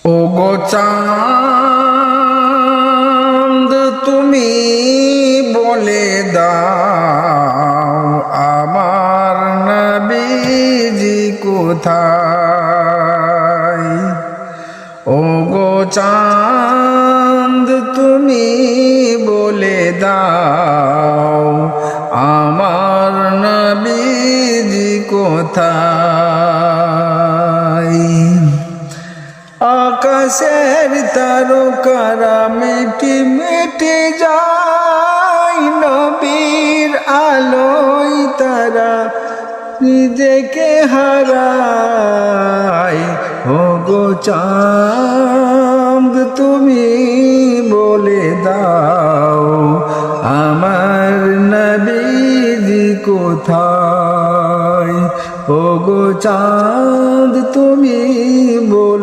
ও গো চাঁদ তুমি বলে দাও আমার নবীজি কোথায়। ও গো চাঁদ তুমি বলে দাও আমার নবীজি কোথায়। আকাশের তারকারা মিটি মিটি যায় নবীর আলোয় তারা নিজেকে হারায়। ও গো চাঁদ তুমি বলে দাও আমার নবীজি কোথায়। ও গো চাঁদ তুমি বলে